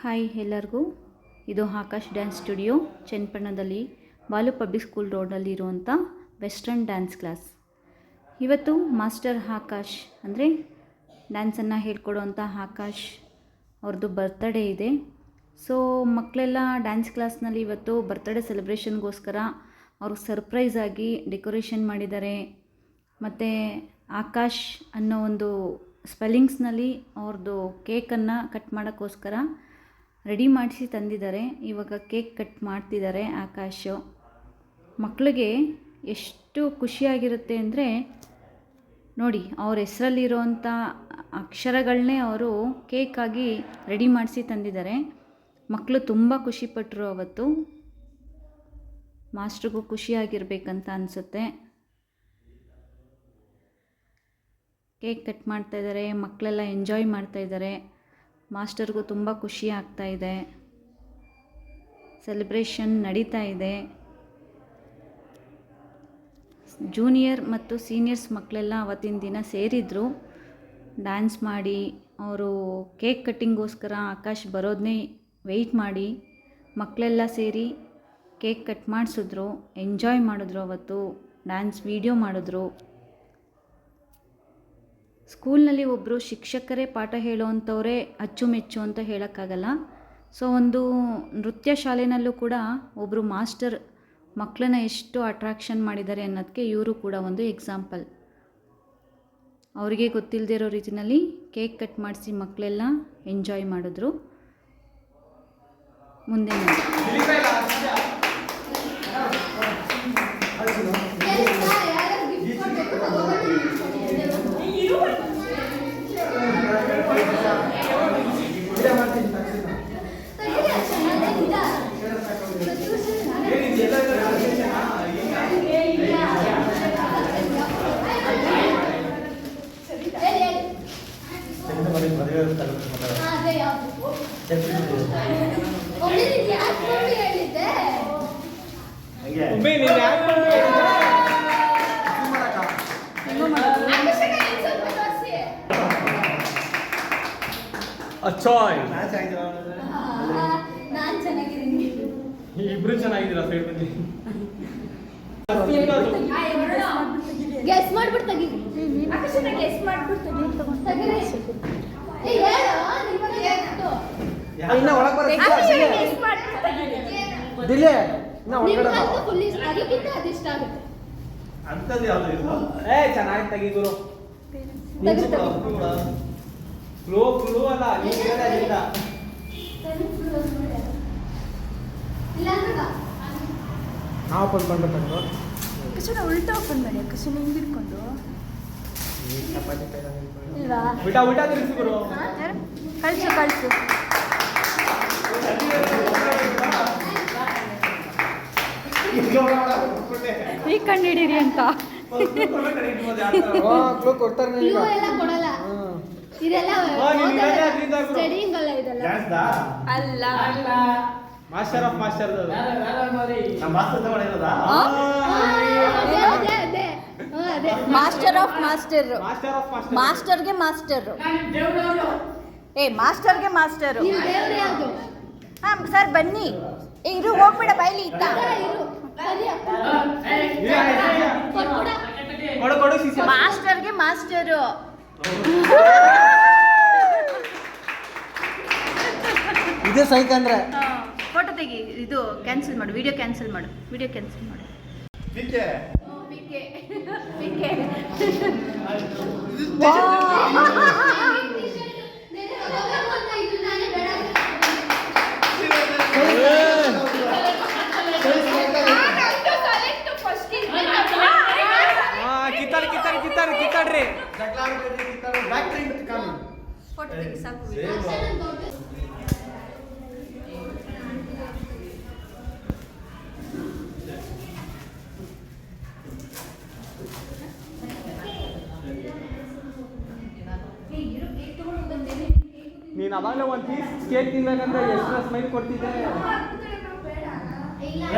Hi ಎಲ್ಲರಿಗೂ, ಇದು Akash dance studio ಚನ್ನಪಟ್ಟಣದಲ್ಲಿ ಬಾಲು ಪಬ್ಲಿಕ್ ಸ್ಕೂಲ್ ರೋಡಲ್ಲಿ ಇರುವಂಥ ವೆಸ್ಟರ್ನ್ ಡ್ಯಾನ್ಸ್ ಕ್ಲಾಸ್. ಇವತ್ತು ಮಾಸ್ಟರ್ ಆಕಾಶ್ ಅಂದರೆ ಡ್ಯಾನ್ಸನ್ನು ಹೇಳ್ಕೊಡುವಂಥ ಆಕಾಶ್ ಅವ್ರದ್ದು ಬರ್ತ್ಡೇ ಇದೆ. ಸೊ ಮಕ್ಕಳೆಲ್ಲ ಡ್ಯಾನ್ಸ್ ಕ್ಲಾಸ್ನಲ್ಲಿ ಇವತ್ತು ಬರ್ತ್ಡೇ ಸೆಲೆಬ್ರೇಷನ್ಗೋಸ್ಕರ ಅವ್ರಿಗೆ ಸರ್ಪ್ರೈಸ್ ಆಗಿ ಡೆಕೋರೇಷನ್ ಮಾಡಿದ್ದಾರೆ. ಮತ್ತು ಆಕಾಶ್ ಅನ್ನೋ ಒಂದು ಸ್ಪೆಲ್ಲಿಂಗ್ಸ್ನಲ್ಲಿ ಅವ್ರದ್ದು ಕೇಕನ್ನು ಕಟ್ ಮಾಡೋಕ್ಕೋಸ್ಕರ ರೆಡಿ ಮಾಡಿಸಿ ತಂದಿದ್ದಾರೆ. ಇವಾಗ ಕೇಕ್ ಕಟ್ ಮಾಡ್ತಿದ್ದಾರೆ ಆಕಾಶು. ಮಕ್ಕಳಿಗೆ ಎಷ್ಟು ಖುಷಿಯಾಗಿರುತ್ತೆ ಅಂದರೆ ನೋಡಿ, ಅವ್ರ ಹೆಸರಲ್ಲಿರೋವಂಥ ಅಕ್ಷರಗಳನ್ನೇ ಅವರು ಕೇಕಾಗಿ ರೆಡಿ ಮಾಡಿಸಿ ತಂದಿದ್ದಾರೆ. ಮಕ್ಕಳು ತುಂಬ ಖುಷಿಪಟ್ಟರು. ಅವತ್ತು ಮಾಸ್ಟ್ರಿಗೂ ಖುಷಿಯಾಗಿರ್ಬೇಕಂತ ಅನಿಸುತ್ತೆ. ಕೇಕ್ ಕಟ್ ಮಾಡ್ತಾಯಿದ್ದಾರೆ, ಮಕ್ಕಳೆಲ್ಲ ಎಂಜಾಯ್ ಮಾಡ್ತಾಯಿದ್ದಾರೆ. ಮಾಸ್ಟರ್ಗೂ ತುಂಬ ಖುಷಿ ಆಗ್ತಾ ಇದೆ. ಸೆಲೆಬ್ರೇಷನ್ ನಡೀತಾ ಇದೆ. ಜೂನಿಯರ್ ಮತ್ತು ಸೀನಿಯರ್ಸ್ ಮಕ್ಕಳೆಲ್ಲ ಅವತ್ತಿನ ದಿನ ಸೇರಿದ್ರು. ಡ್ಯಾನ್ಸ್ ಮಾಡಿ ಅವರು ಕೇಕ್ ಕಟ್ಟಿಂಗೋಸ್ಕರ ಆಕಾಶ್ ಬರೋದನ್ನೇ ವೆಯ್ಟ್ ಮಾಡಿ ಮಕ್ಕಳೆಲ್ಲ ಸೇರಿ ಕೇಕ್ ಕಟ್ ಮಾಡಿಸಿದ್ರು, ಎಂಜಾಯ್ ಮಾಡಿದ್ರು. ಅವತ್ತು ಡ್ಯಾನ್ಸ್ ವಿಡಿಯೋ ಮಾಡಿದ್ರು. ಸ್ಕೂಲ್ನಲ್ಲಿ ಒಬ್ಬರು ಶಿಕ್ಷಕರೇ ಪಾಠ ಹೇಳೋವಂಥವರೇ ಅಚ್ಚುಮೆಚ್ಚು ಅಂತ ಹೇಳೋಕ್ಕಾಗಲ್ಲ. ಸೊ ಒಂದು ನೃತ್ಯ ಶಾಲೆಯಲ್ಲೂ ಕೂಡ ಒಬ್ಬರು ಮಾಸ್ಟರ್ ಮಕ್ಕಳನ್ನ ಎಷ್ಟು ಅಟ್ರಾಕ್ಷನ್ ಮಾಡಿದ್ದಾರೆ ಅನ್ನೋದಕ್ಕೆ ಇವರು ಕೂಡ ಒಂದು ಎಕ್ಸಾಂಪಲ್. ಅವರಿಗೆ ಗೊತ್ತಿಲ್ಲದೆ ಇರೋ ರೀತಿಯಲ್ಲಿ ಕೇಕ್ ಕಟ್ ಮಾಡಿಸಿ ಮಕ್ಕಳೆಲ್ಲ ಎಂಜಾಯ್ ಮಾಡಿದ್ರು. ಮುಂದೆ ಇಬ್ರು ಚೆನ್ನಾಗಿದ್ದೀರಾ? ಸೈಡ್ ಬನ್ನಿ. ಗೆಸ್ ಮಾಡ್ಬಿಟ್ಟು ತೆಗಿ. ಆಕಾಶನ ಗೆಸ್ ಮಾಡ್ಬಿಟ್ಟು ತೆಗಿ. ಏ ಹೇಳು, ನಿಮಗೆ ಏನು? ಇನ್ನ ಒಳಗೆ ಬರ. ಆಕಾಶನ ಗೆಸ್ ಮಾಡ್ಬಿಟ್ಟು ತೆಗಿ. ದಿಲೆ ಇನ್ನ ಒಳಗಡೆ ಬಾ. ನಿಮಗೆ ಫುಲ್ ಇಷ್ಟ ಅದಕ್ಕಿಂತ ಅದು ಇಷ್ಟ ಆಗುತ್ತೆ. ಅಂತದ್ದು ಯಾವುದು ಇಲ್ಲ. ಚೆನ್ನಾಗಿ ತೆಗಿ ಗುರು. ಫ್ಲೋ ಅಲ್ಲ, ನೀವು ಹೇಳೋದಿಲ್ಲ. ಇಲ್ಲ ಅಂದ್ರೆ ನಾವು ಓಪನ್ ಮಾಡ್ಬೇಕು. ಆಕಾಶನ ಉಲ್ಟಾ ಓಪನ್ ಮಾಡಿ. ಆಕಾಶನ ಹಿಂಗೆ ಹಿಡ್ಕೊಂಡು ಇಲ್ವಾ? ಉಲ್ಟಾ ತಿರ್ಸಿ ಗುರು. ಕಳ್ಸು ಈ ಕಂಡು ಹಿಡೀರಿ ಅಂತ ಕೊಡ್ತಾರೆ. ಇವು ಎಲ್ಲ ಕೊಡಲ್ಲ. ಇದೆಲ್ಲ ಸ್ಟಡಿಂಗ್ ಅಲ್ಲ, ಇದೆಲ್ಲ ಅಲ್ಲ. ಮಾಸ್ಟರ್ ಆಫ್ ಮಾಸ್ಟರ್ ನಮ್ಮ ಮಾಸ್ಟರ್ ತಗೊಂಡಿರೋದಾ? ಅದೇ master of master. Master of master. ಮಾಸ್ಟರ್ಗೆ ಮಾಸ್ಟರು. ಮಾಸ್ಟರ್ಗೆ ಮಾಸ್ಟರು. ನಿಮ್ಮ ದೇವ್ರು ಯಾವುದು? ಹಾಂ ಸರ್ ಬನ್ನಿ. ಇರು, ಹೋಗ್ಬಿಡ ಬೈಲಿ ಇತ್ತ. ಕೊಡು ಸಿಸಿ. ಮಾಸ್ಟರ್ಗೆ ಮಾಸ್ಟರು. ಇದೇ ಸೈಕ್ ಅಂದ್ರೆ ಫೋಟೋ ತೆಗಿ. ಇದು ಕ್ಯಾನ್ಸಲ್ ಮಾಡು, ವಿಡಿಯೋ ಕ್ಯಾನ್ಸಲ್ ಮಾಡು. ಬಿಕೆ ಕಿತ್ತಾಡ್ರಿ. ಫೋಟೋ ತೆಗಿ ಸಾಕು. ನೀನು ಅವಾಗಲೇ ಒಂದು ಪೀಸ್ ಕೇಕ್ ತಿನ್ಬೇಕಂದ್ರೆ ಎಷ್ಟು ಸ್ಮೈಲ್ ಕೊಡ್ತಿದ್ದೆ. ಇಲ್ಲ